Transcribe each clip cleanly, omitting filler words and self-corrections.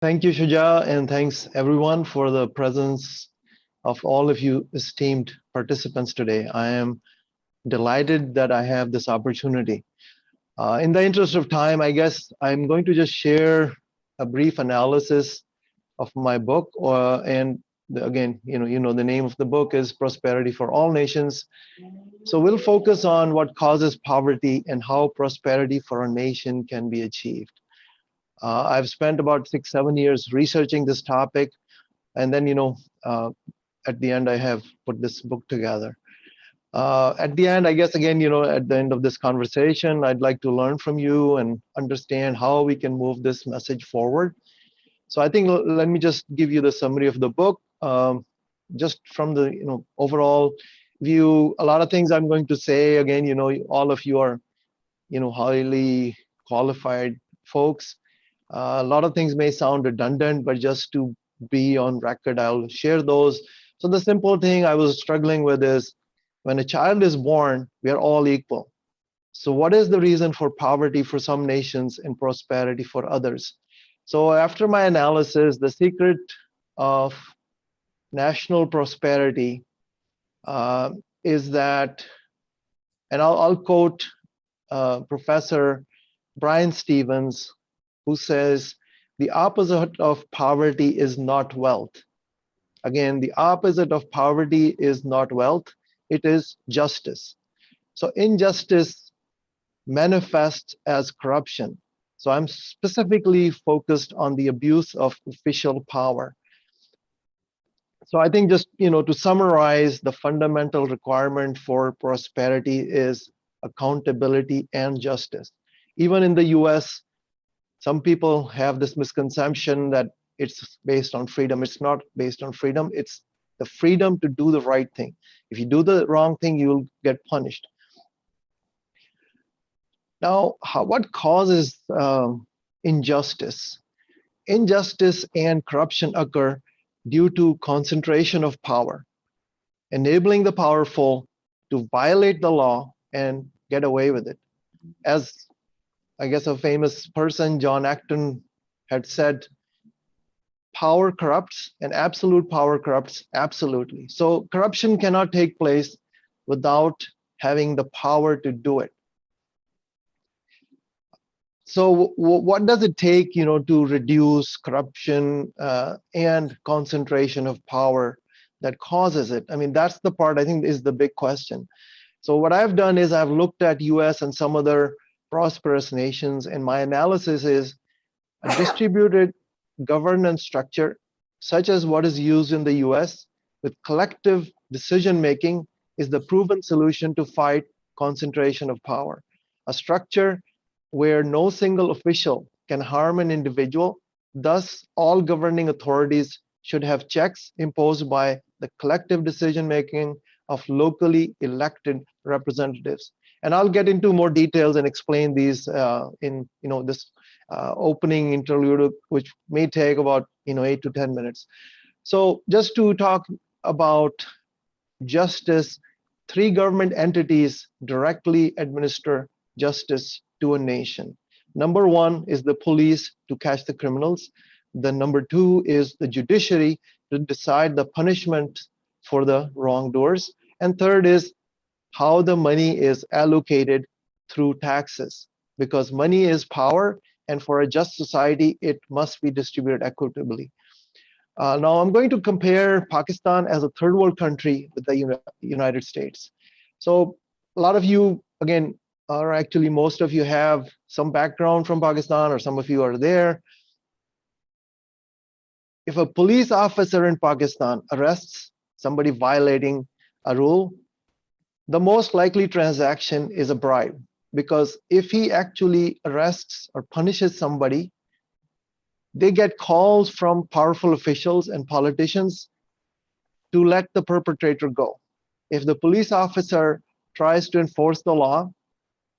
Thank you, Shuja, and thanks everyone for the presence of all of you esteemed participants today. I am delighted that I have this opportunity. In the interest of time, I guess I'm going to just share a brief analysis of my book, again, the name of the book is Prosperity for All Nations. So we'll focus on what causes poverty and how prosperity for a nation can be achieved. I've spent about 6, 7 years researching this topic, and then at the end I have put this book together. At the end, I guess again, at the end of this conversation, I'd like to learn from you and understand how we can move this message forward. So I think let me just give you the summary of the book. Just from the overall view, a lot of things I'm going to say. Again, all of you are highly qualified folks. A lot of things may sound redundant, but just to be on record, I'll share those. So the simple thing I was struggling with is when a child is born, we are all equal. So what is the reason for poverty for some nations and prosperity for others? So after my analysis, the secret of national prosperity is that, and I'll quote Professor Brian Stevens, who says, the opposite of poverty is not wealth. Again, the opposite of poverty is not wealth, it is justice. So injustice manifests as corruption. So I'm specifically focused on the abuse of official power. So I think just, to summarize, the fundamental requirement for prosperity is accountability and justice. Even in the US, some people have this misconception that it's based on freedom. It's not based on freedom. It's the freedom to do the right thing. If you do the wrong thing, you'll get punished. Now, what causes injustice? Injustice and corruption occur due to concentration of power, enabling the powerful to violate the law and get away with it. As I guess a famous person, John Acton, had said, power corrupts and absolute power corrupts absolutely. So corruption cannot take place without having the power to do it. So what does it take, to reduce corruption and concentration of power that causes it? I mean, that's the part I think is the big question. So what I've done is I've looked at US and some other prosperous nations, and my analysis is a distributed governance structure, such as what is used in the US, with collective decision making, is the proven solution to fight concentration of power. A structure where no single official can harm an individual, thus all governing authorities should have checks imposed by the collective decision making of locally elected representatives. And I'll get into more details and explain these in this opening interlude, which may take about 8 to 10 minutes. So just to talk about justice, 3 government entities directly administer justice to a nation. Number 1 is the police to catch the criminals. The number 2 is the judiciary to decide the punishment for the wrongdoers. And third is how the money is allocated through taxes, because money is power, and for a just society, it must be distributed equitably. Now I'm going to compare Pakistan as a third world country with the United States. So a lot of you, again, or actually most of you have some background from Pakistan, or some of you are there. If a police officer in Pakistan arrests somebody violating a rule, the most likely transaction is a bribe, because if he actually arrests or punishes somebody, they get calls from powerful officials and politicians to let the perpetrator go. If the police officer tries to enforce the law,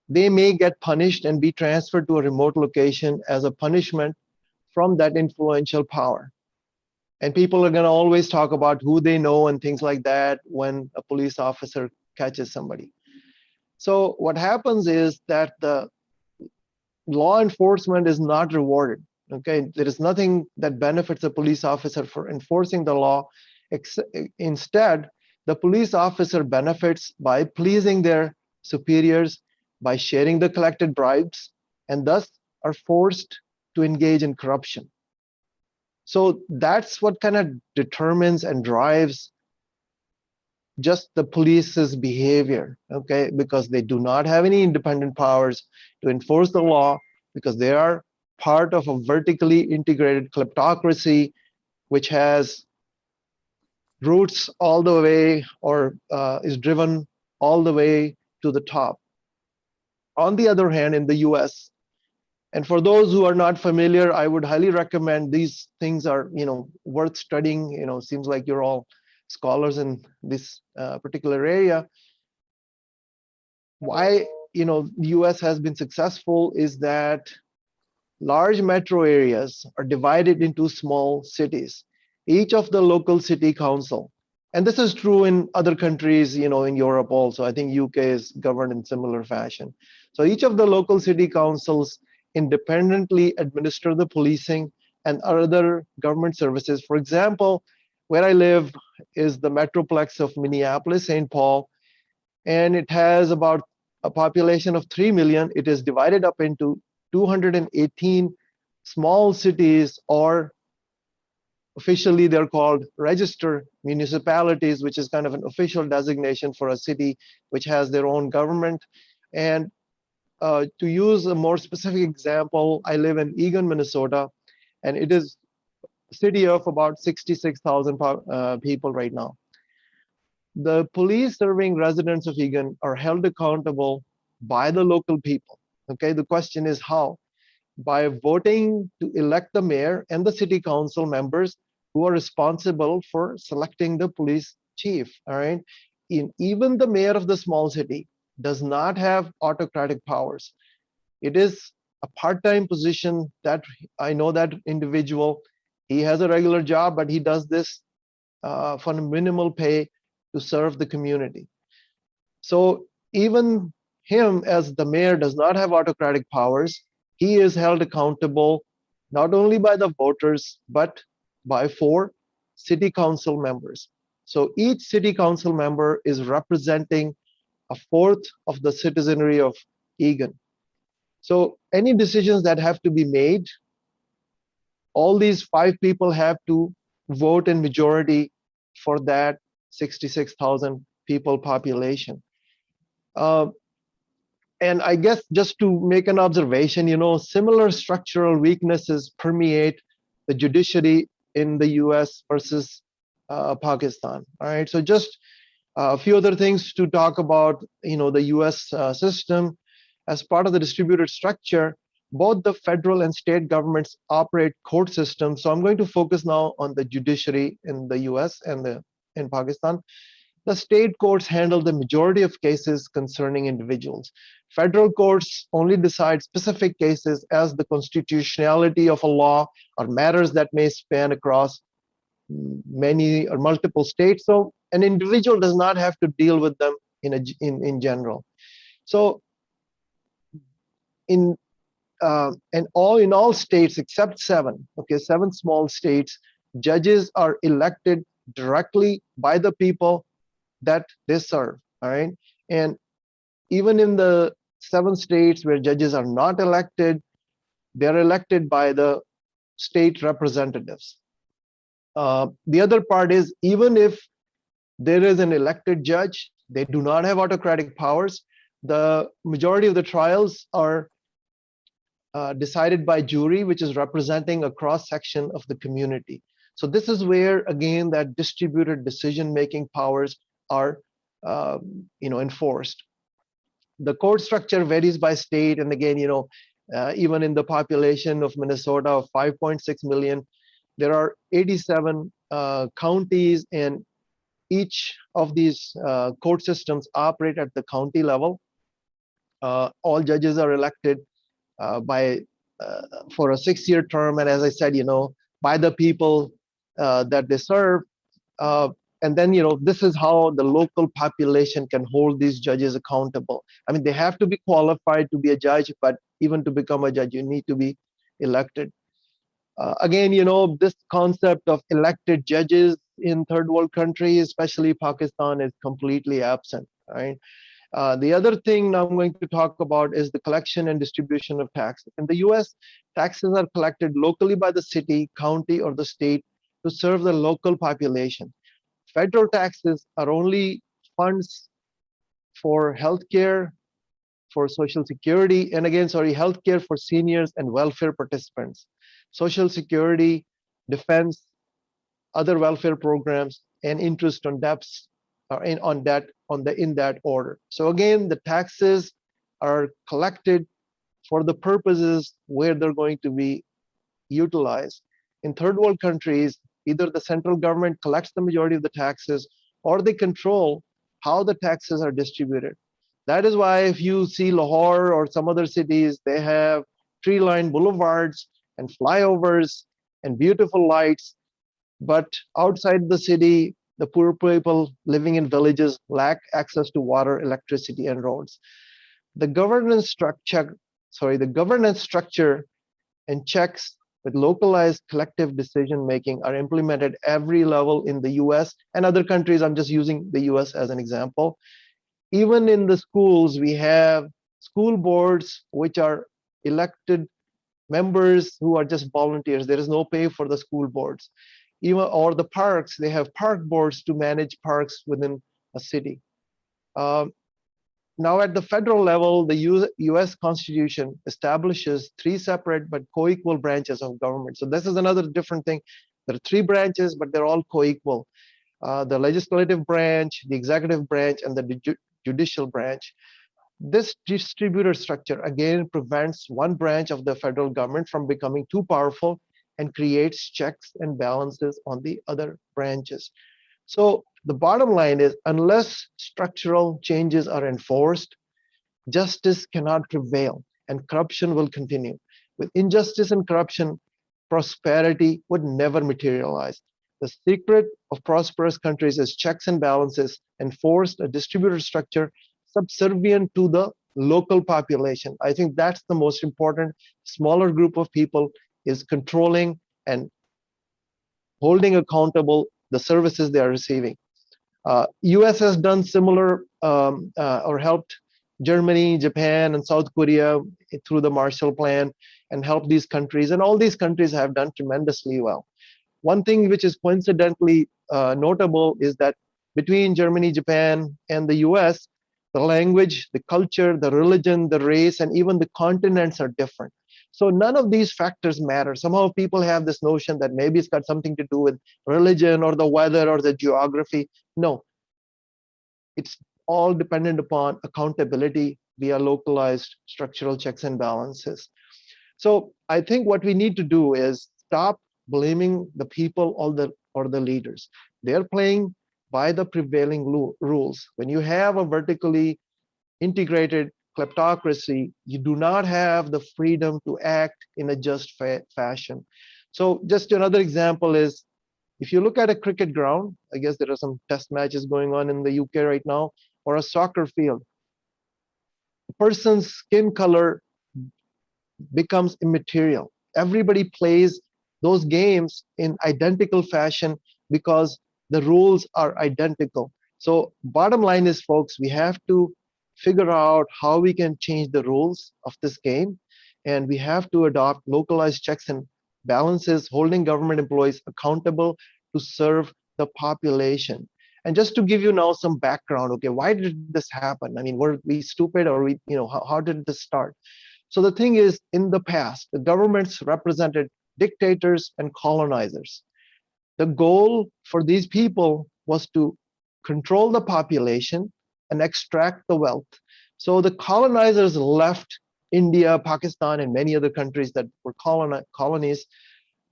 they may get punished and be transferred to a remote location as a punishment from that influential power. And people are going to always talk about who they know and things like that when a police officer catches somebody. So what happens is that the law enforcement is not rewarded. Okay, there is nothing that benefits a police officer for enforcing the law. Instead, the police officer benefits by pleasing their superiors, by sharing the collected bribes, and thus are forced to engage in corruption. So that's what kind of determines and drives just the police's behavior, okay? Because they do not have any independent powers to enforce the law, because they are part of a vertically integrated kleptocracy, which has roots all the way, or is driven all the way to the top. On the other hand, in the US, and for those who are not familiar, I would highly recommend these things are, worth studying. Seems like you're all scholars in this particular area. Why, the US has been successful is that large metro areas are divided into small cities. Each of the local city council, and this is true in other countries, in Europe also. I think UK is governed in similar fashion. So each of the local city councils independently administer the policing and other government services. For example, where I live is the Metroplex of Minneapolis, St. Paul, and it has about a population of 3 million. It is divided up into 218 small cities, or officially they're called registered municipalities, which is kind of an official designation for a city which has their own government. And to use a more specific example, I live in Eagan, Minnesota, and it is a city of about 66,000 people right now. The police serving residents of Eagan are held accountable by the local people. Okay, the question is how? By voting to elect the mayor and the city council members who are responsible for selecting the police chief. All right. Even the mayor of the small city does not have autocratic powers. It is a part-time position that I know that individual. He has a regular job, but he does this for minimal pay to serve the community. So even him, as the mayor, does not have autocratic powers. He is held accountable not only by the voters, but by 4 city council members. So each city council member is representing a fourth of the citizenry of Eagan. So any decisions that have to be made, all these 5 people have to vote in majority for that 66,000 people population. And I guess just to make an observation, similar structural weaknesses permeate the judiciary in the US versus Pakistan. All right, so just a few other things to talk about, the US system. As part of the distributed structure, both the federal and state governments operate court systems. So I'm going to focus now on the judiciary in the US and in Pakistan. The state courts handle the majority of cases concerning individuals. Federal courts only decide specific cases as the constitutionality of a law or matters that may span across many or multiple states. So an individual does not have to deal with them in general. So in all states except 7, 7 small states, judges are elected directly by the people that they serve. All right, and even in the 7 states where judges are not elected, they're elected by the state representatives. The other part is, even if there is an elected judge, they do not have autocratic powers. The majority of the trials are decided by jury, which is representing a cross section of the community. So this is where, again, that distributed decision-making powers are enforced. The court structure varies by state, and again, even in the population of Minnesota of 5.6 million, there are 87 counties, and each of these court systems operate at the county level. All judges are elected for a 6-year term, and as I said, by the people that they serve. And then, this is how the local population can hold these judges accountable. I mean, they have to be qualified to be a judge, but even to become a judge, you need to be elected. Again, this concept of elected judges in third world countries, especially Pakistan, is completely absent, right? The other thing now I'm going to talk about is the collection and distribution of taxes. In the US, taxes are collected locally by the city, county, or the state to serve the local population. Federal taxes are only funds for healthcare, for social security, and again, sorry, healthcare for seniors and welfare participants, social security, defense, other welfare programs, and interest on debts in that order. So again, the taxes are collected for the purposes where they're going to be utilized. In third world countries, either the central government collects the majority of the taxes or they control how the taxes are distributed. That is why if you see Lahore or some other cities, they have tree-lined boulevards and flyovers and beautiful lights, but outside the city, the poor people living in villages lack access to water, electricity, and roads. The governance structure, and checks with localized collective decision making are implemented every level in the US and other countries. I'm just using the US as an example. Even in the schools, we have school boards which are elected members who are just volunteers. There is no pay for the school boards. Even or the parks, they have park boards to manage parks within a city. Now at the federal level, the US Constitution establishes three separate but co-equal branches of government. So this is another different thing. There are three branches, but they're all co-equal. The legislative branch, the executive branch, and the judicial branch. This distributor structure again prevents one branch of the federal government from becoming too powerful and creates checks and balances on the other branches. So the bottom line is, unless structural changes are enforced, justice cannot prevail and corruption will continue. With injustice and corruption, prosperity would never materialize. The secret of prosperous countries is checks and balances, enforced a distributor structure subservient to the local population. I think that's the most important. Smaller group of people is controlling and holding accountable the services they are receiving. US has done similar or helped Germany, Japan, and South Korea through the Marshall Plan and helped these countries. And all these countries have done tremendously well. One thing which is coincidentally notable is that between Germany, Japan, and the US, the language, the culture, the religion, the race, and even the continents are different. So none of these factors matter. Somehow people have this notion that maybe it's got something to do with religion or the weather or the geography. No, it's all dependent upon accountability via localized structural checks and balances. So I think what we need to do is stop blaming the people or the leaders. They're playing by the prevailing rules. When you have a vertically integrated kleptocracy, you do not have the freedom to act in a just fashion. So just another example is, if you look at a cricket ground, I guess there are some test matches going on in the UK right now, or a soccer field, a person's skin color becomes immaterial. Everybody plays those games in identical fashion because the rules are identical. So bottom line is, folks, we have to figure out how we can change the rules of this game, and we have to adopt localized checks and balances, holding government employees accountable to serve the population. And just to give you now some background, okay, why did this happen? I mean, were we stupid, or how did this start? So the thing is, in the past, the governments represented dictators and colonizers. The goal for these people was to control the population and extract the wealth. So the colonizers left India, Pakistan, and many other countries that were colonies.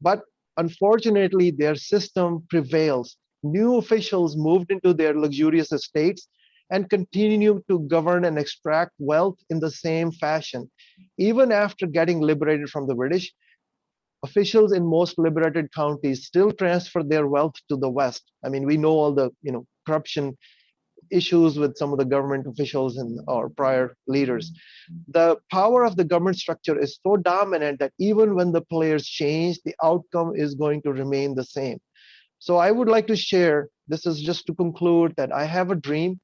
But unfortunately, their system prevails. New officials moved into their luxurious estates and continue to govern and extract wealth in the same fashion. Even after getting liberated from the British, officials in most liberated counties still transfer their wealth to the West. I mean, we know all the corruption issues with some of the government officials and or prior leaders. The power of the government structure is so dominant that even when the players change, the outcome is going to remain the same. So I would like to share, this is just to conclude, that I have a dream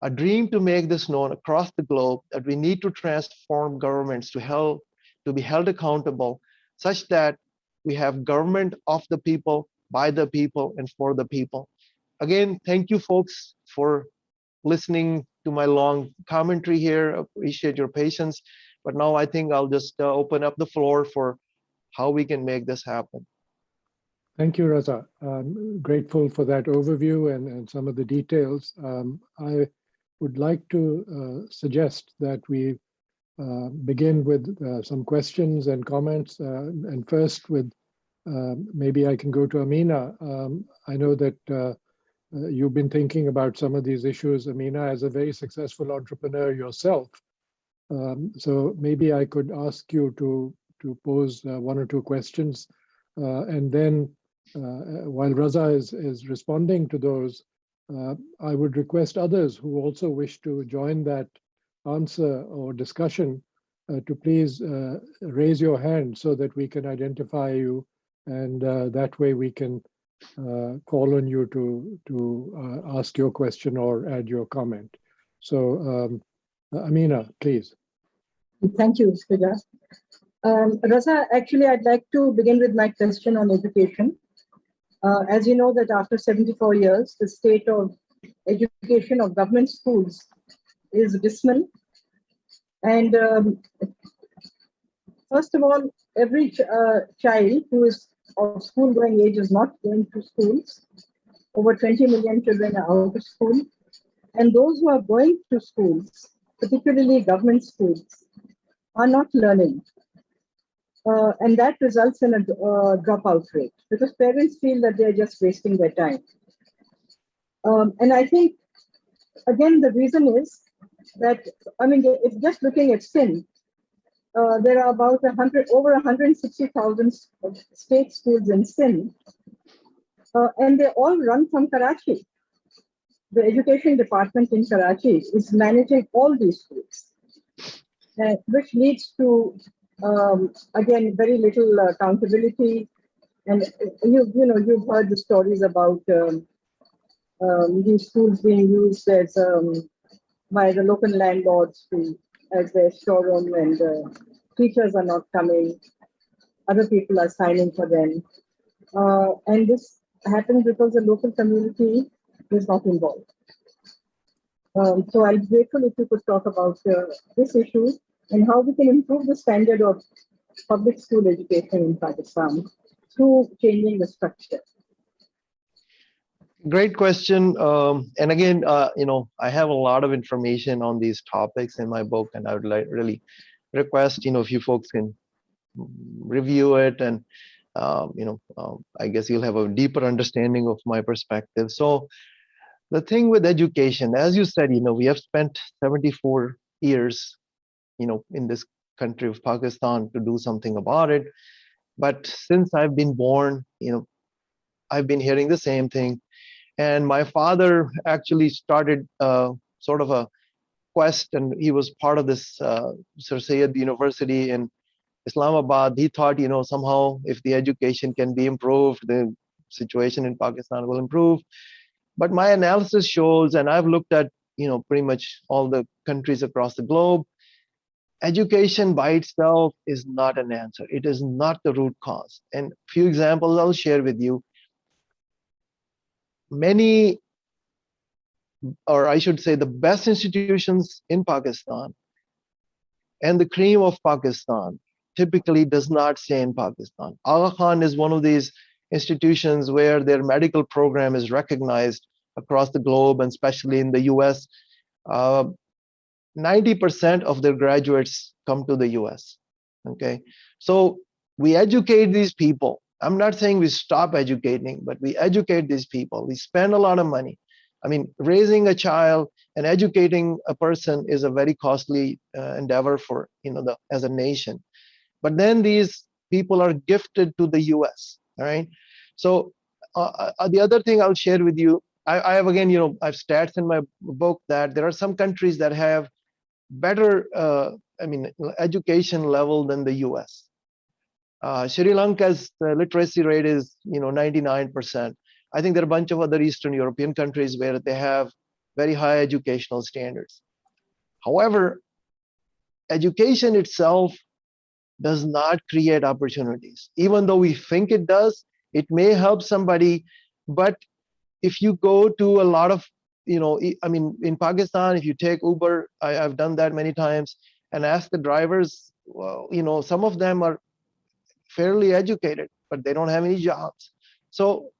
to make this known across the globe, that we need to transform governments to be held accountable, such that we have government of the people, by the people, and for the people. Again, thank you folks for listening to my long commentary here. Appreciate your patience. But now I think I'll just open up the floor for how we can make this happen. Thank you, Raza. I'm grateful for that overview and some of the details. I would like to suggest that we begin with some questions and comments. And first with, maybe I can go to Amina. I know that you've been thinking about some of these issues, Amina, as a very successful entrepreneur yourself. So maybe I could ask you to pose one or two questions, and then while Raza is responding to those, I would request others who also wish to join that answer or discussion to please raise your hand so that we can identify you, and that way we can call on you to ask your question or add your comment. So Amina, please. Thank you, Sridhar. Raza, actually, I'd like to begin with my question on education. As you know that after 74 years, the state of education of government schools is dismal. And first of all, every child who is of school-going age is not going to schools. Over 20 million children are out of school. And those who are going to schools, particularly government schools, are not learning. And that results in a dropout rate because parents feel that they're just wasting their time. And I think, again, the reason is that, I mean, if just looking at Sindh, there are about over 160,000 state schools in Sindh, and they all run from Karachi. The education department in Karachi is managing all these schools, which leads to, again, very little accountability. And you've heard the stories about these schools being used as by the local landlords as their storeroom, and teachers are not coming. Other people are signing for them, and this happens because the local community is not involved. So I'll be grateful if you could talk about this issue and how we can improve the standard of public school education in Pakistan through changing the structure. Great question. And again, I have a lot of information on these topics in my book, and I would really request, if you folks can review it, and I guess you'll have a deeper understanding of my perspective. So the thing with education, as you said, we have spent 74 years, in this country of Pakistan to do something about it. But since I've been born, I've been hearing the same thing. And my father actually started sort of a quest, and he was part of this Sir Syed University in Islamabad. He thought, somehow if the education can be improved, the situation in Pakistan will improve. But my analysis shows, and I've looked at, pretty much all the countries across the globe, education by itself is not an answer. It is not the root cause. And a few examples I'll share with you. Many, or I should say, the best institutions in Pakistan and the cream of Pakistan typically does not stay in Pakistan. Aga Khan is one of these institutions where their medical program is recognized across the globe, and especially in the US. 90% of their graduates come to the US. Okay, so we educate these people. I'm not saying we stop educating, but we educate these people. We spend a lot of money. I mean, raising a child and educating a person is a very costly endeavor for, as a nation. But then these people are gifted to the US, all right? So the other thing I'll share with you, I have, again, I have stats in my book that there are some countries that have better, education level than the US. Sri Lanka's literacy rate is, 99%. I think there are a bunch of other Eastern European countries where they have very high educational standards. However, education itself does not create opportunities. Even though we think it does, it may help somebody, but if you go to a lot of, in Pakistan, if you take Uber, I've done that many times, and ask the drivers, well, some of them are fairly educated, but they don't have any jobs. So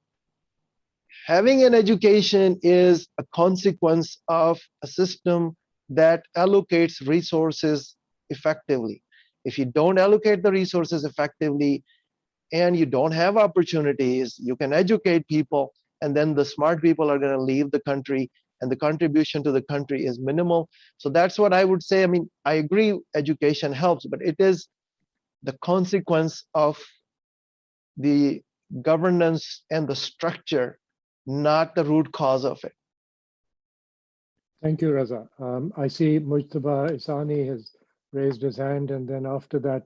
having an education is a consequence of a system that allocates resources effectively. If you don't allocate the resources effectively and you don't have opportunities, you can educate people, and then the smart people are going to leave the country, and the contribution to the country is minimal. So that's what I would say. I mean, I agree education helps, but it is the consequence of the governance and the structure, not the root cause of it. Thank you, Raza. I see Mujtaba Isani has raised his hand, and then after that,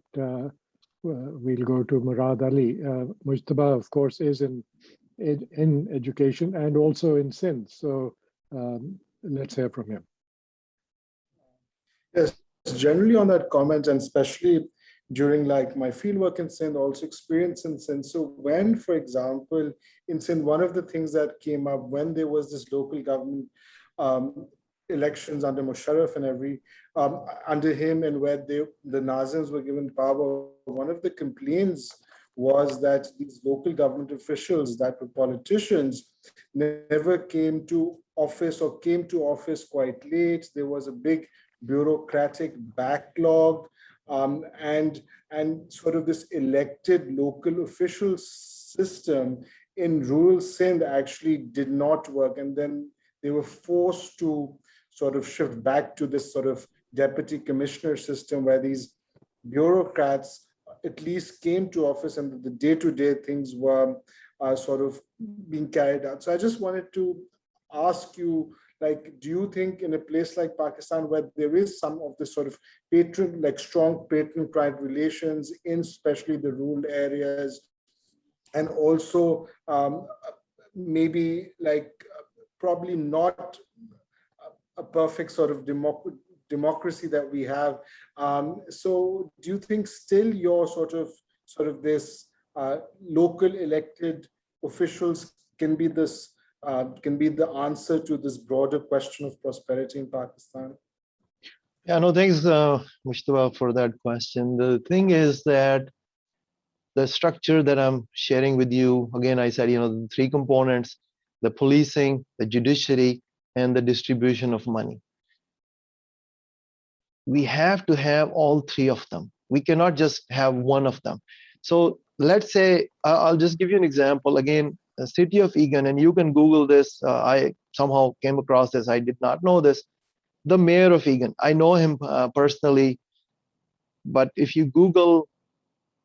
we'll go to Murad Ali. Mujtaba, of course, is in education and also in Sindh. So let's hear from him. Yes, generally on that comment, and especially during like my fieldwork in Sindh, also experience in Sindh. So when, for example, in Sindh, one of the things that came up when there was this local government elections under Musharraf and under him, and where the Nazims were given power, one of the complaints was that these local government officials that were politicians never came to office, or came to office quite late. There was a big bureaucratic backlog, and sort of this elected local official system in rural Sindh actually did not work. And then they were forced to sort of shift back to this sort of deputy commissioner system, where these bureaucrats at least came to office and the day-to-day things were sort of being carried out. So I just wanted to ask you, like, do you think in a place like Pakistan, where there is some of this sort of strong patron-client relations in especially the rural areas, and also maybe probably not a perfect sort of democracy that we have. So do you think still your sort of this local elected officials can be this can be the answer to this broader question of prosperity in Pakistan? Yeah, no, thanks, Mushtaba, for that question. The thing is that the structure that I'm sharing with you, again, I said, the three components: the policing, the judiciary, and the distribution of money. We have to have all three of them. We cannot just have one of them. So let's say, I'll just give you an example. Again, the city of Egan, and you can Google this. I somehow came across this. I did not know this. The mayor of Egan, I know him personally, but if you Google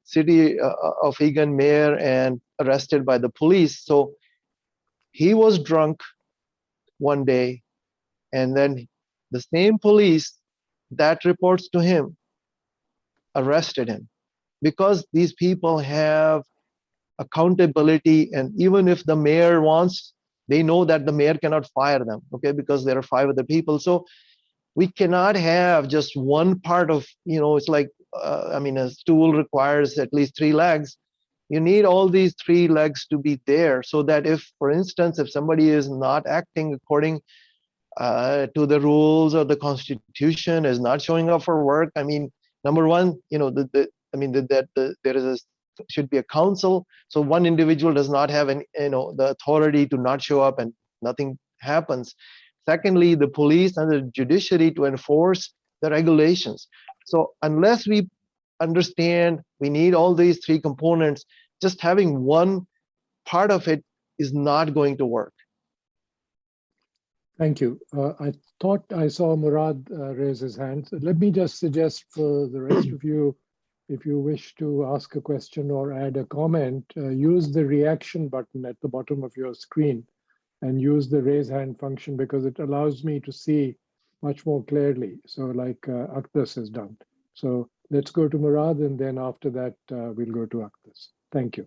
city of Egan mayor and arrested by the police, so he was drunk one day, and then the same police that reports to him arrested him, because these people have accountability, and even if the mayor wants, they know that the mayor cannot fire them, okay, because there are 5 other people. So we cannot have just one part of, it's like, a stool requires at least 3 legs. You need all these 3 legs to be there, so that if, for instance, if somebody is not acting according to the rules or the constitution, is not showing up for work, number one, there should be a council, so one individual does not have the authority to not show up and nothing happens. Secondly, the police and the judiciary to enforce the regulations. So unless we understand we need all these 3 components, just having one part of it is not going to work. Thank you. I thought I saw Murad raise his hand. So let me just suggest for the rest of you, if you wish to ask a question or add a comment, use the reaction button at the bottom of your screen. and use the raise hand function because it allows me to see much more clearly. So like Aktas has done. So let's go to Murad, and then after that, we'll go to Aktas. Thank you.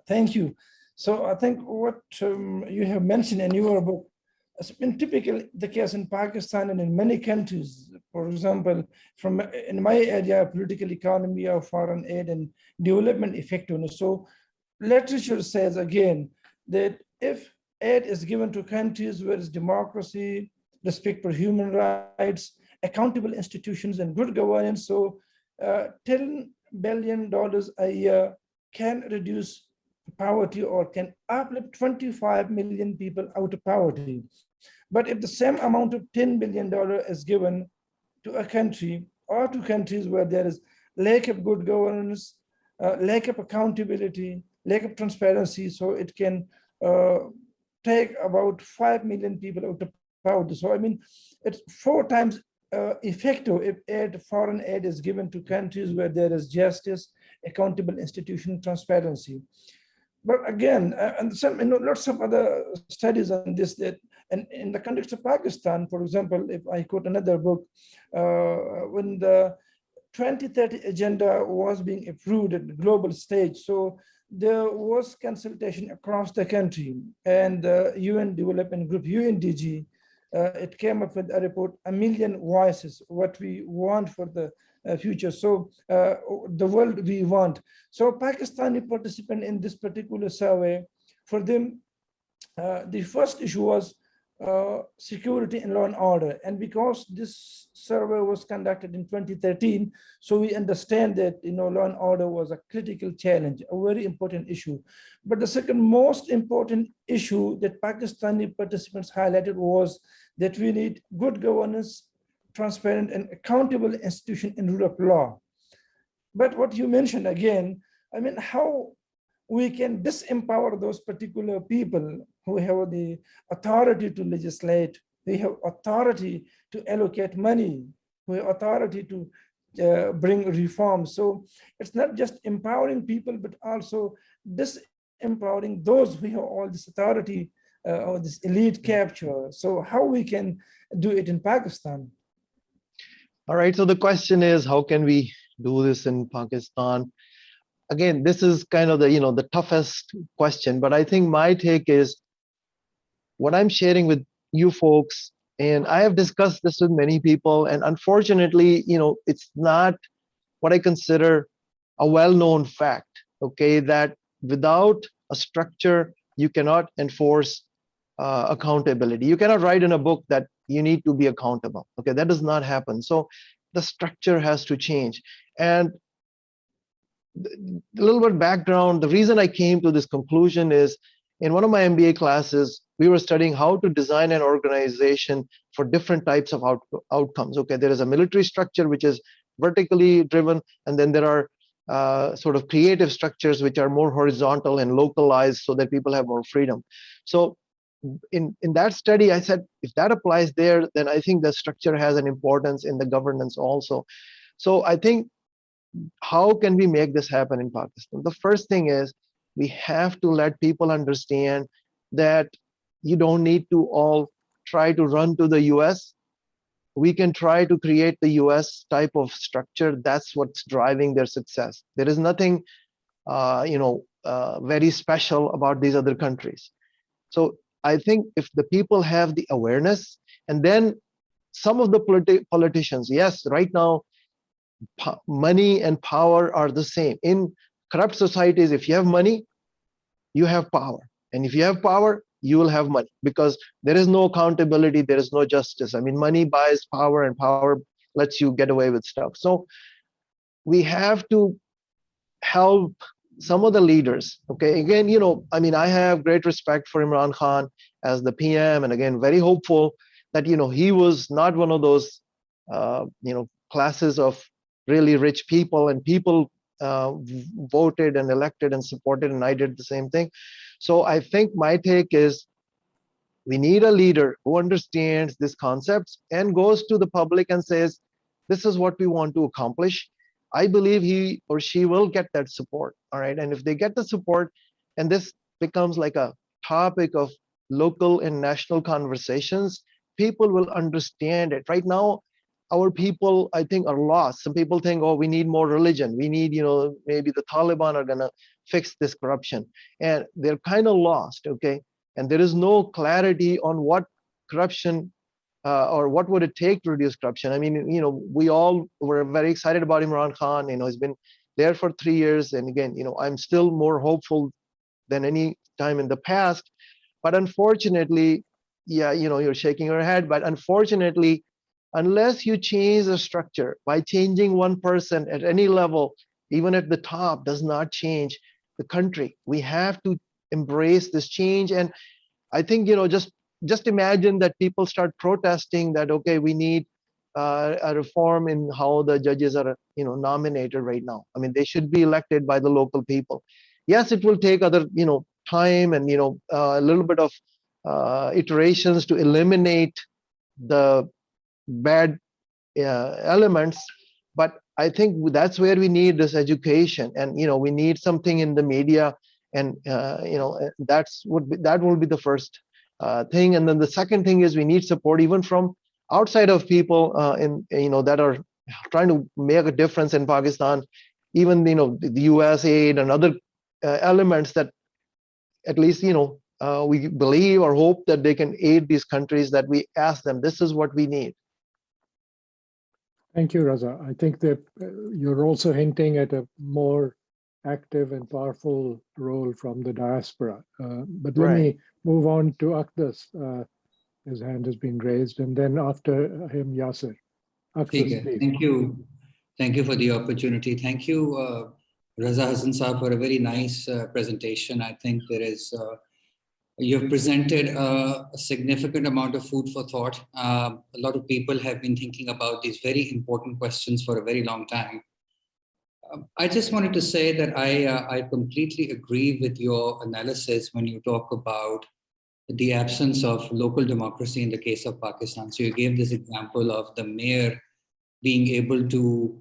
Thank you. So I think what you have mentioned in your book has been typically the case in Pakistan and in many countries. For example, from in my area, political economy of foreign aid and development effectiveness. So literature says again that if aid is given to countries where it's democracy, respect for human rights, accountable institutions, and good governance, so $10 billion a year can reduce poverty or can uplift 25 million people out of poverty. But if the same amount of $10 billion is given to a country or to countries where there is lack of good governance, lack of accountability, lack of transparency, so it can take about 5 million people out of poverty. So I mean, it's 4 times effective if foreign aid is given to countries where there is justice, accountable institution, transparency. But again, and some lots of other studies on this, that and in the context of Pakistan, for example, if I quote another book, when the 2030 agenda was being approved at the global stage, so there was consultation across the country, and the UN Development Group, UNDG, it came up with a report, A Million Voices, what we want for the future. So the world we want. So Pakistani participant in this particular survey, for them, the first issue was security and law and order. And because this survey was conducted in 2013, so we understand that law and order was a critical challenge, a very important issue. But the second most important issue that Pakistani participants highlighted was that we need good governance, transparent and accountable institution and rule of law. But what you mentioned again, I mean, how we can disempower those particular people who have the authority to legislate, they have authority to allocate money, who have authority to bring reforms. So it's not just empowering people, but also disempowering those who have all this authority or this elite capture. So how we can do it in Pakistan? All right, so the question is, how can we do this in Pakistan? Again, this is kind of the toughest question, but I think my take is what I'm sharing with you folks, and I have discussed this with many people, and unfortunately, it's not what I consider a well-known fact, okay, that without a structure, you cannot enforce accountability. You cannot write in a book that you need to be accountable, okay, that does not happen. So the structure has to change. And a little bit background, the reason I came to this conclusion is in one of my MBA classes, we were studying how to design an organization for different types of outcomes. Okay, there is a military structure which is vertically driven, and then there are sort of creative structures which are more horizontal and localized so that people have more freedom. So in that study, I said, if that applies there, then I think the structure has an importance in the governance also. So I think, how can we make this happen in Pakistan? The first thing is we have to let people understand that you don't need to all try to run to the US. We can try to create the US type of structure. That's what's driving their success. There is nothing very special about these other countries. So I think if the people have the awareness, and then some of the politicians, yes, right now, money and power are the same. In corrupt societies, if you have money, you have power. And if you have power, you will have money, because there is no accountability, there is no justice. I mean, money buys power, and power lets you get away with stuff. So we have to help some of the leaders. Okay, again, I have great respect for Imran Khan as the PM, and again, very hopeful that he was not one of those classes of really rich people, and people voted and elected and supported, and I did the same thing. So I think my take is we need a leader who understands these concepts and goes to the public and says, this is what we want to accomplish. I believe he or she will get that support. All right. And if they get the support, and this becomes like a topic of local and national conversations, people will understand it. Right now, our people, I think, are lost. Some people think, oh, we need more religion. We need, maybe the Taliban are gonna fix this corruption. And they're kind of lost, okay? And there is no clarity on what corruption or what would it take to reduce corruption. I mean, we all were very excited about Imran Khan. He's been there for 3 years. And again, I'm still more hopeful than any time in the past. But unfortunately, yeah, you're shaking your head, but unfortunately, unless you change the structure by changing one person at any level, even at the top, does not change the country. We have to embrace this change. And I think, just imagine that people start protesting that, okay, we need a reform in how the judges are, nominated right now. I mean, they should be elected by the local people. Yes, it will take other, time and, a little bit of iterations to eliminate the bad elements, but I think that's where we need this education, and we need something in the media, and that will be the first thing. And then the second thing is we need support even from outside of people in that are trying to make a difference in Pakistan, even the US aid and other elements that at least we believe or hope that they can aid these countries, that we ask them, this is what we need. Thank you, Raza. I think that you're also hinting at a more active and powerful role from the diaspora. But let me move on to Akdas. His hand has been raised, and then after him, Yasser. Akdas, please. Thank you. Thank you for the opportunity. Thank you, Raza Hasan Saab, for a very nice presentation. I think you've presented a significant amount of food for thought. A lot of people have been thinking about these very important questions for a very long time. I just wanted to say that I completely agree with your analysis when you talk about the absence of local democracy in the case of Pakistan. So you gave this example of the mayor being able to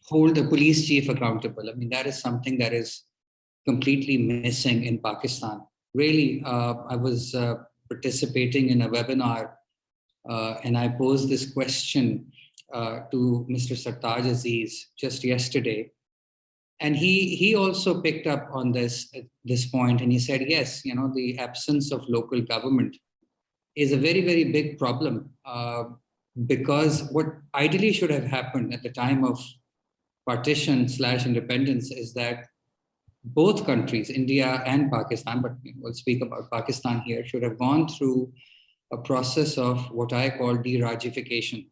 hold the police chief accountable. I mean, that is something that is completely missing in Pakistan. Really, I was participating in a webinar and I posed this question to Mr. Sartaj Aziz just yesterday. And he also picked up on this point, and he said, yes, the absence of local government is a very, very big problem because what ideally should have happened at the time of partition/independence is that both countries, India and Pakistan, but we'll speak about Pakistan here, should have gone through a process of what I call de-Rajification.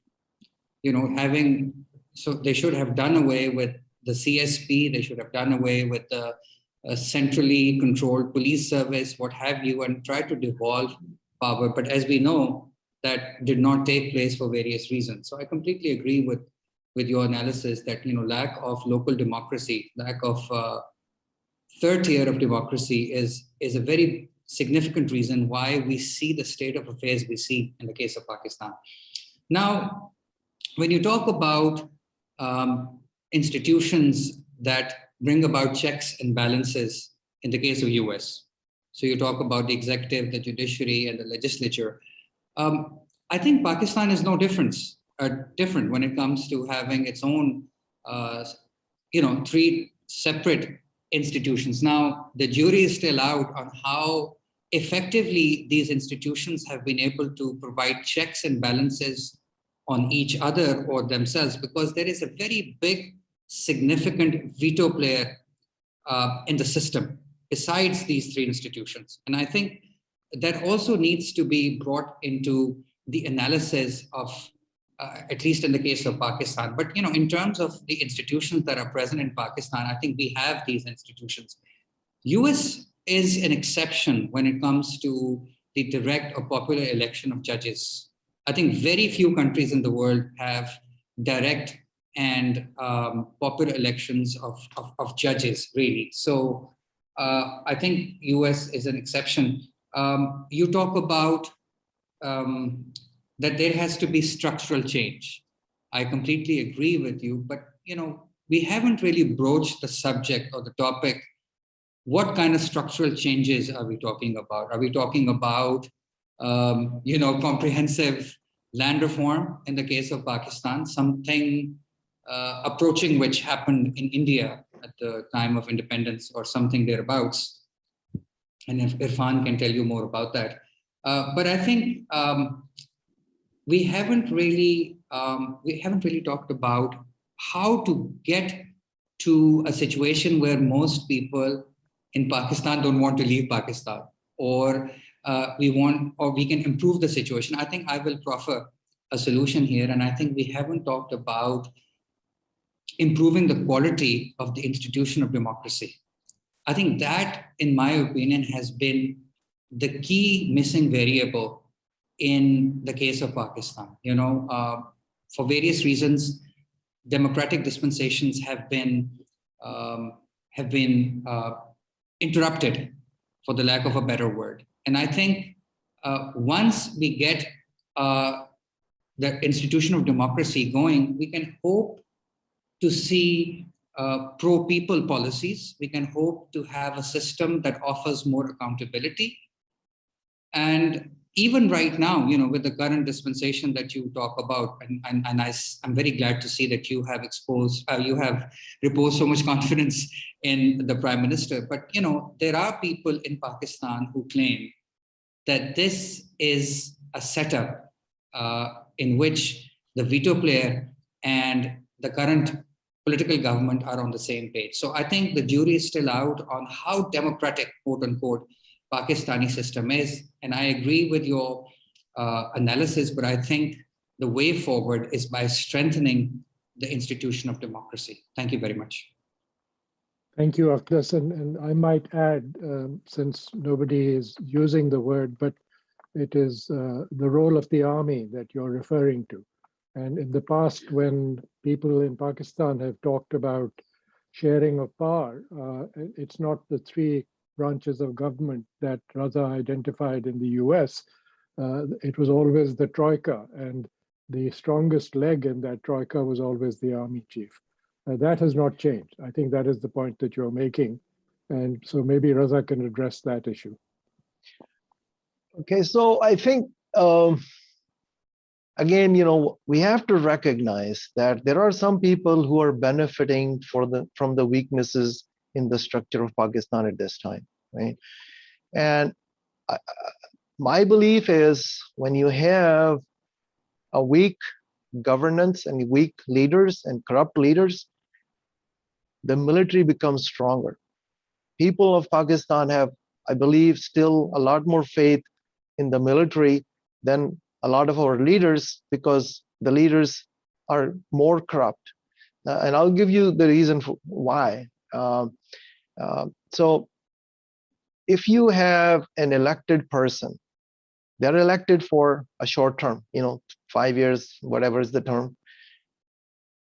So they should have done away with the CSP, they should have done away with the centrally controlled police service, what have you, and try to devolve power. But as we know, that did not take place for various reasons. So I completely agree with your analysis that lack of local democracy, lack of third tier of democracy is a very significant reason why we see the state of affairs we see in the case of Pakistan. Now, when you talk about institutions that bring about checks and balances in the case of US, so you talk about the executive, the judiciary, and the legislature, I think Pakistan is no different when it comes to having its own, three separate institutions. Now, the jury is still out on how effectively these institutions have been able to provide checks and balances on each other or themselves, because there is a very big, significant veto player in the system besides these three institutions. And I think that also needs to be brought into the analysis of, at least in the case of Pakistan. But in terms of the institutions that are present in Pakistan, I think we have these institutions. US is an exception when it comes to the direct or popular election of judges. I think very few countries in the world have direct and popular elections of judges, really. So I think US is an exception. You talk about that there has to be structural change. I completely agree with you, but we haven't really broached the subject or the topic what kind of structural changes are we talking about? Are we talking about, comprehensive land reform in the case of Pakistan, something approaching which happened in India at the time of independence or something thereabouts? And if Irfan can tell you more about that. But I think we haven't really talked about how to get to a situation where most people in Pakistan don't want to leave Pakistan, or we can improve the situation. I think I will proffer a solution here, and I think we haven't talked about improving the quality of the institution of democracy. I think that, in my opinion, has been the key missing variable in the case of Pakistan. For various reasons, democratic dispensations have been interrupted, for the lack of a better word. And I think once we get the institution of democracy going, we can hope to see pro-people policies. We can hope to have a system that offers more accountability. And even right now, with the current dispensation that you talk about, and I'm very glad to see that you have reposed so much confidence in the Prime Minister. But there are people in Pakistan who claim that this is a setup in which the veto player and the current political government are on the same page. So I think the jury is still out on how democratic, quote unquote, Pakistani system is. And I agree with your analysis, but I think the way forward is by strengthening the institution of democracy. Thank you very much. Thank you, Akhlas. And I might add, since nobody is using the word, but it is the role of the army that you're referring to. And in the past, when people in Pakistan have talked about sharing of power, it's not the three branches of government that Raza identified in the US. It was always the troika, and the strongest leg in that troika was always the army chief. That has not changed. I think that is the point that you're making. And so maybe Raza can address that issue. Okay, so I think, again, we have to recognize that there are some people who are benefiting from the weaknesses in the structure of Pakistan at this time, right? And my belief is when you have a weak governance and weak leaders and corrupt leaders, the military becomes stronger. People of Pakistan have, I believe, still a lot more faith in the military than a lot of our leaders, because the leaders are more corrupt. And I'll give you the reason for why. So if you have an elected person, they're elected for a short term, 5 years, whatever is the term.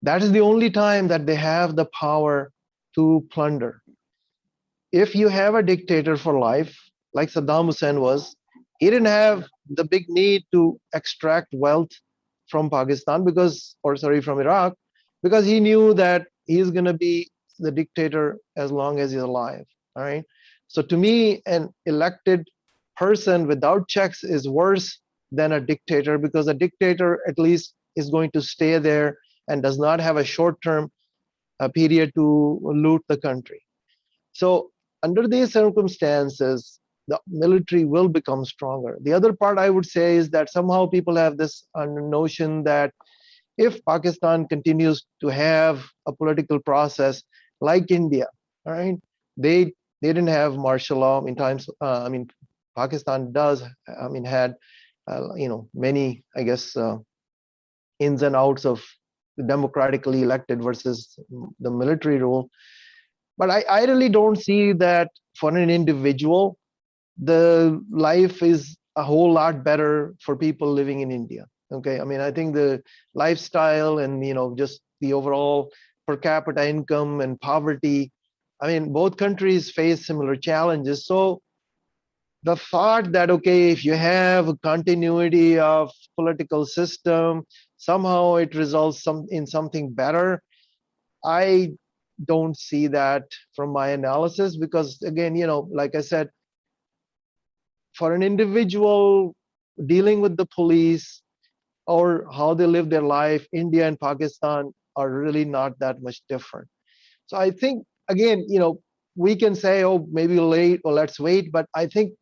That is the only time that they have the power to plunder. If you have a dictator for life, like Saddam Hussein was, he didn't have the big need to extract wealth from Pakistan from Iraq, because he knew that he's going to be the dictator as long as he's alive. All right. So to me, an elected person without checks is worse than a dictator, because a dictator at least is going to stay there and does not have a short-term period to loot the country. So under these circumstances, the military will become stronger. The other part I would say is that somehow people have this notion that if Pakistan continues to have a political process like India, all right, they didn't have martial law in times. Pakistan does. Had many, I guess, ins and outs of democratically elected versus the military rule. But I really don't see that for an individual, the life is a whole lot better for people living in India. Okay, I think the lifestyle and just the overall per capita income and poverty, both countries face similar challenges. So the thought that, okay, if you have a continuity of political system, somehow it results in something better, I don't see that from my analysis, because again, like I said, for an individual dealing with the police or how they live their life, India and Pakistan are really not that much different. So I think, again, we can say, oh, maybe late or let's wait, but I think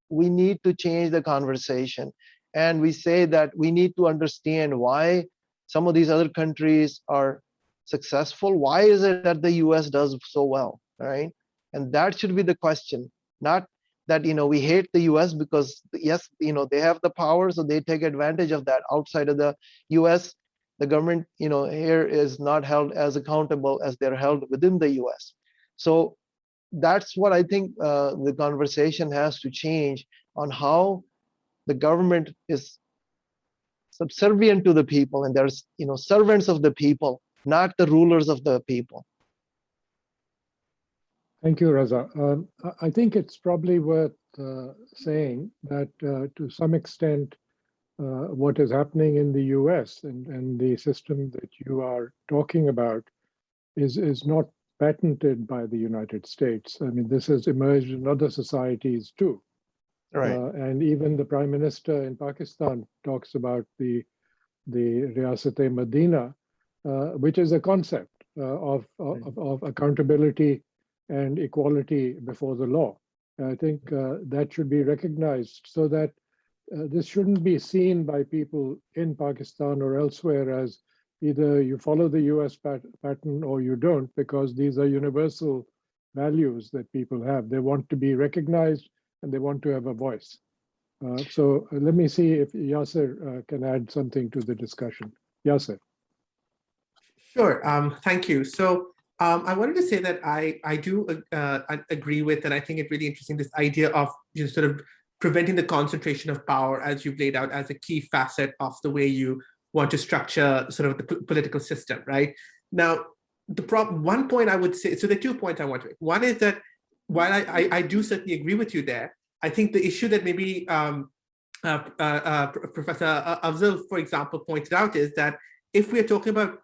we need to change the conversation. And we say that we need to understand why some of these other countries are successful. Why is it that the US does so well, right? And that should be the question, not that we hate the US because yes, they have the power, so they take advantage of that. Outside of the US, the government here is not held as accountable as they're held within the US. So that's what I think the conversation has to change on how the government is subservient to the people, and there's servants of the people, not the rulers of the people. Thank you, Raza. I think it's probably worth saying that to some extent, what is happening in the US and the system that you are talking about is not patented by the United States. I mean, this has emerged in other societies too. Right. And even the Prime Minister in Pakistan talks about the Riyasat-e-Madina, which is a concept of accountability and equality before the law. I think that should be recognized, so that this shouldn't be seen by people in Pakistan or elsewhere as either you follow the US pattern or you don't, because these are universal values that people have. They want to be recognized and they want to have a voice. So let me see if Yasser can add something to the discussion. Yasser. Sure, thank you. So I wanted to say that I do agree with, and I think it's really interesting, this idea of sort of preventing the concentration of power, as you've laid out, as a key facet of the way you want to structure sort of the political system, right? Now, one point I would say, so there are 2 points I want to make. One is that while I do certainly agree with you there, I think the issue that maybe Professor Afzal, for example, pointed out is that if we are talking about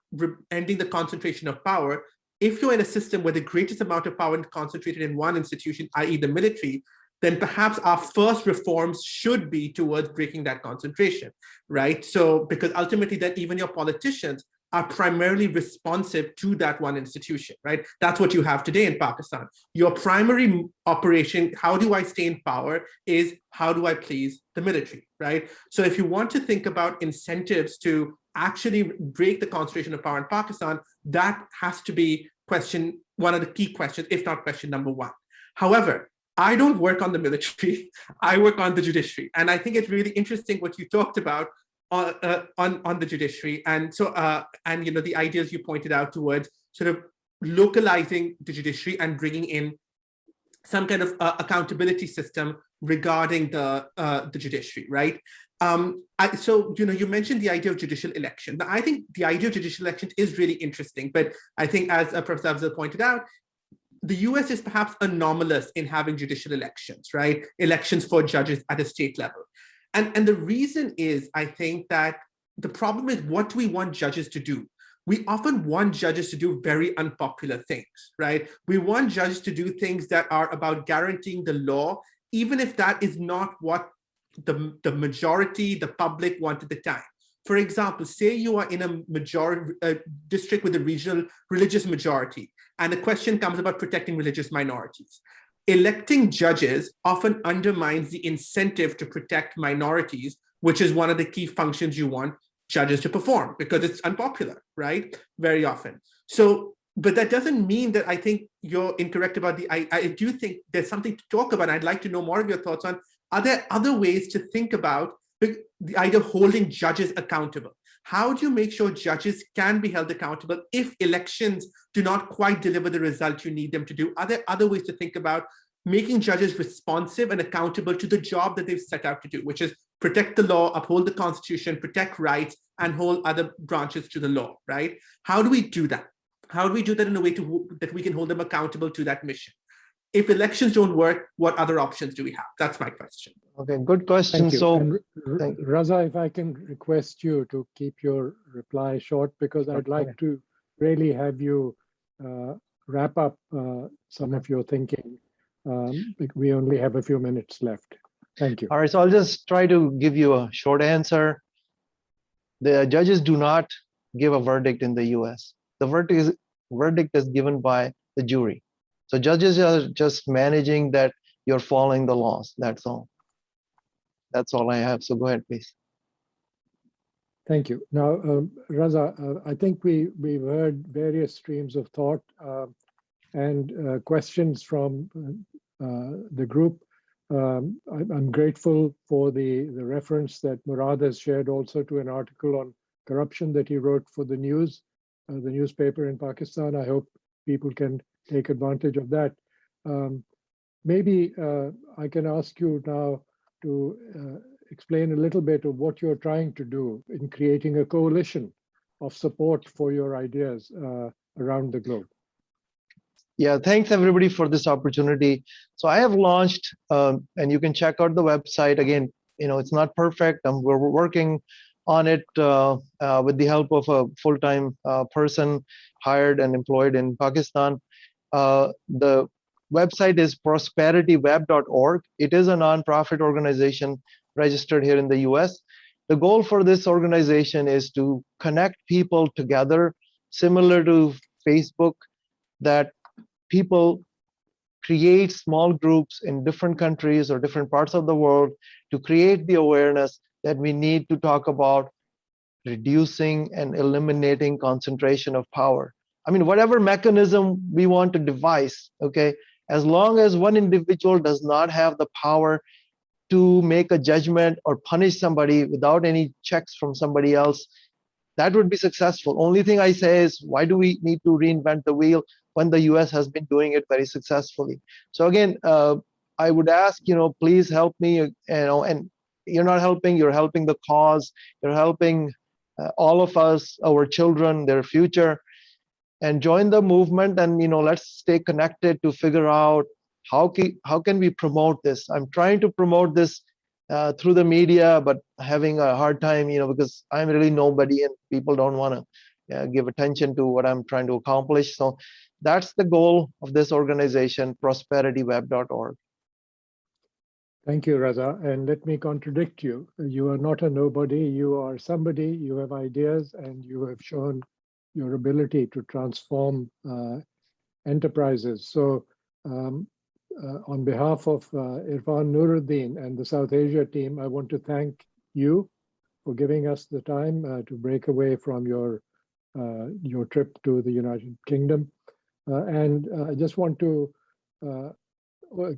ending the concentration of power, if you're in a system where the greatest amount of power is concentrated in one institution, i.e. the military, then perhaps our first reforms should be towards breaking that concentration, right? So, because ultimately then even your politicians are primarily responsive to that one institution, right? That's what you have today in Pakistan. Your primary operation, how do I stay in power, is how do I please the military, right? So if you want to think about incentives to actually break the concentration of power in Pakistan, that has to be one of the key questions, if not question number one. However, I don't work on the military, I work on the judiciary. And I think it's really interesting what you talked about on the judiciary. And so, and the ideas you pointed out towards sort of localizing the judiciary and bringing in some kind of accountability system regarding the judiciary, right? So, you mentioned the idea of judicial election. Now, I think the idea of judicial elections is really interesting, but I think as Professor Afzal pointed out, the US is perhaps anomalous in having judicial elections, right? Elections for judges at a state level. And the reason is, I think that the problem is, what do we want judges to do? We often want judges to do very unpopular things, right? We want judges to do things that are about guaranteeing the law, even if that is not what the majority, the public want at the time. For example, say you are in a district with a regional religious majority, and the question comes about protecting religious minorities. Electing judges often undermines the incentive to protect minorities, which is one of the key functions you want judges to perform, because it's unpopular, right? Very often. So, but that doesn't mean that I think you're incorrect about I do think there's something to talk about. I'd like to know more of your thoughts on, are there other ways to think about the idea of holding judges accountable? How do you make sure judges can be held accountable if elections do not quite deliver the result you need them to do? Are there other ways to think about making judges responsive and accountable to the job that they've set out to do, which is protect the law, uphold the Constitution, protect rights, and hold other branches to the law, right? How do we do that? How do we do that in a way that we can hold them accountable to that mission? If elections don't work, what other options do we have? That's my question. Okay, good question. Thank you. So, And Raza, if I can request you to keep your reply short, because I'd like to really have you wrap up some of your thinking. We only have a few minutes left. Thank you. All right, so I'll just try to give you a short answer. The judges do not give a verdict in the US. The verdict is given by the jury. So judges are just managing that you're following the laws. That's all. That's all I have. So go ahead, please. Thank you. Now, Raza, I think we've heard various streams of thought and questions from the group. I'm grateful for the reference that Murad has shared also to an article on corruption that he wrote for the newspaper in Pakistan. I hope people can take advantage of that. Maybe I can ask you now to explain a little bit of what you're trying to do in creating a coalition of support for your ideas around the globe. Yeah, thanks everybody for this opportunity. So I have launched, and you can check out the website. Again, it's not perfect. We're working on it with the help of a full-time person hired and employed in Pakistan. The website is prosperityweb.org. It is a nonprofit organization registered here in the US. The goal for this organization is to connect people together, similar to Facebook, that people create small groups in different countries or different parts of the world to create the awareness that we need to talk about reducing and eliminating concentration of power. I mean, whatever mechanism we want to devise, okay, as long as one individual does not have the power to make a judgment or punish somebody without any checks from somebody else, that would be successful. Only thing I say is, why do we need to reinvent the wheel when the US has been doing it very successfully? So again, I would ask, please help me, and you're not helping, you're helping the cause, you're helping all of us, our children, their future, and join the movement. And let's stay connected to figure out how can we promote this. I'm trying to promote this through the media, but having a hard time, because I'm really nobody and people don't want to give attention to what I'm trying to accomplish. So that's the goal of this organization, prosperityweb.org. Thank you, Raza. And let me contradict you. You are not a nobody. You are somebody. You have ideas, and you have shown your ability to transform enterprises. So on behalf of Irfan Nuruddin and the South Asia team, I want to thank you for giving us the time to break away from your trip to the United Kingdom. And I just want to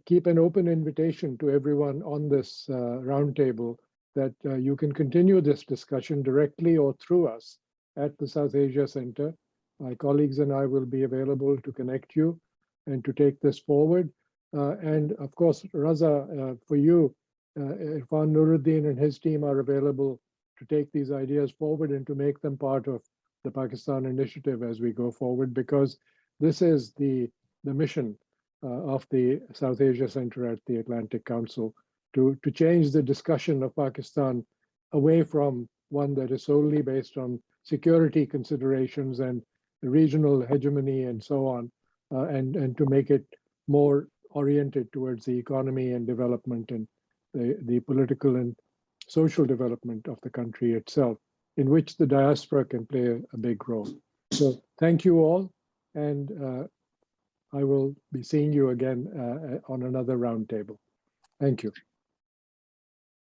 keep an open invitation to everyone on this roundtable that you can continue this discussion directly or through us at the South Asia Center. My colleagues and I will be available to connect you and to take this forward. And of course, Raza, for you, Irfan Nuruddin and his team are available to take these ideas forward and to make them part of the Pakistan initiative as we go forward, because this is the mission of the South Asia Center at the Atlantic Council, to change the discussion of Pakistan away from one that is solely based on security considerations and regional hegemony and so on, and to make it more oriented towards the economy and development and the political and social development of the country itself, in which the diaspora can play a big role. So thank you all, and I will be seeing you again on another roundtable. Thank you.